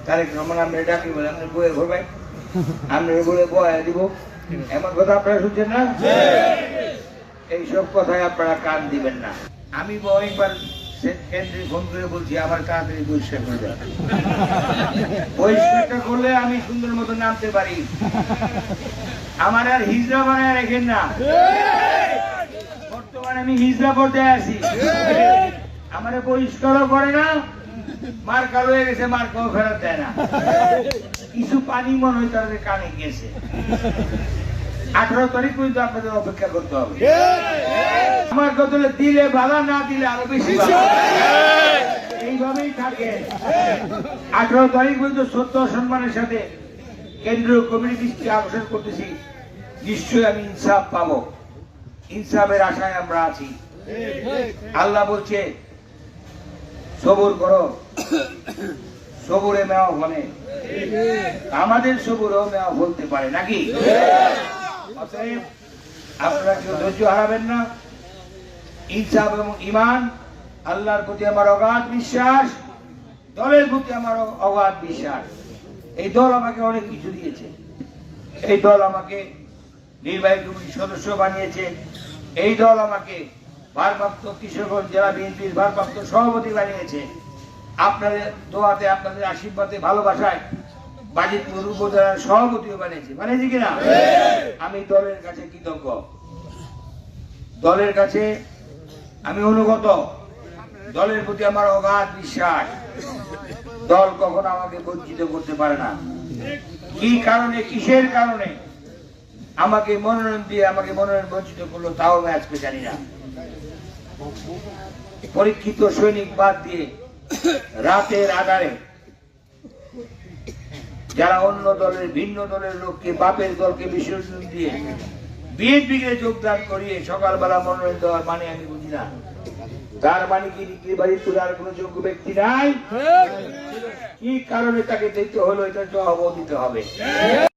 তারেক রহমান আমরা ডাকি বলে আমরা বয়ে ঘুরবাই, আমরা বলে বয়া দিব, এমন কথা আপনারা শুনছেন না? এইসব কথায় আপনারা কান দিবেন না। আমি একবার কেন্দ্রে ফোন করে বলছি আমার তাড়াতাড়ি পরিষ্কার করে দেন, পরিষ্কারটা করলে আমি সুন্দর মতো নামতে পারি। আমার আর হিজড়া বানায় রেখেন না, বর্তমানে আমি হিজড়া পর্যায়ে আছি। আমারে পরিষ্কারও করে না, মার্কা রয়ে গেছে, মার্কাও ফেরত দেয় না। কিছু পানি মনে হয় তাদের কানে গেছে। 18 তারিখ পর্যন্ত আপনাদের অপেক্ষা করতে হবে। আমার কথা দিলে ভালো, না দিলে আরো বেশি ভালো। এইভাবেই থাকে। 18 তারিখ পর্যন্ত সত্য সম্মানের সাথে কেন্দ্রীয় কমিটি দৃষ্টি আকর্ষণ করতেছি, নিশ্চয়ই আমি ইনসাফ পাবো। ইনসাফের আশায় আমরা আছি। আল্লাহ বলছে সবুর করো, সবুরে মেওয়া ফলে। আমাদের সবুরও মেওয়া ফলতে পারে নাকি? অতএব আপনারা কেউ ধৈর্য হারাবেন না। ইনসাফ এবং ঈমান, আল্লাহর প্রতি আমার অগাধ বিশ্বাস, দলের প্রতি আমার অগাধ বিশ্বাস। এই দল আমাকে অনেক কিছু দিয়েছে। এই দল আমাকে নির্বাহী কমিটির সদস্য বানিয়েছে। এই দল আমাকে ভারপ্রাপ্ত কিশোরগঞ্জ জেলা বিএনপির ভারপ্রাপ্ত সভাপতি বানিয়েছে। আপনাদের দোয়াতে, আপনাদের আশীর্বাদে, ভালোবাসায় বাজিতপুর উপজেলার সভাপতিও বানিয়েছে কিনা? আমি দলের কাছে কৃতজ্ঞ, দলের কাছে আমি অনুগত, দলের প্রতি আমার অগাধ বিশ্বাস। দল কখনো আমাকে বঞ্চিত করতে পারে না। কি কারণে, কিসের কারণে আমাকে মনোনয়ন দিয়ে আমাকে মনোনয়ন বঞ্চিত করলো তাও আমি আজকে জানি না। পরীক্ষিত সৈনিক বাদ দিয়ে রাতের আধারে যারা অন্য দলের, ভিন্ন দলের লোককে, বাপের দলকে বিসর্জন দিয়ে বিএনপিকে যোগদান করিয়ে সকালবেলা মনোনয়ন দেওয়ার মানে আমি বুঝি না। তার মানে কি নিকলিবাড়ি তুলে আর কোন যোগ্য ব্যক্তি নাই? কি কারণে তাকে দিতে হলো, এটা জবাব দিতে হবে।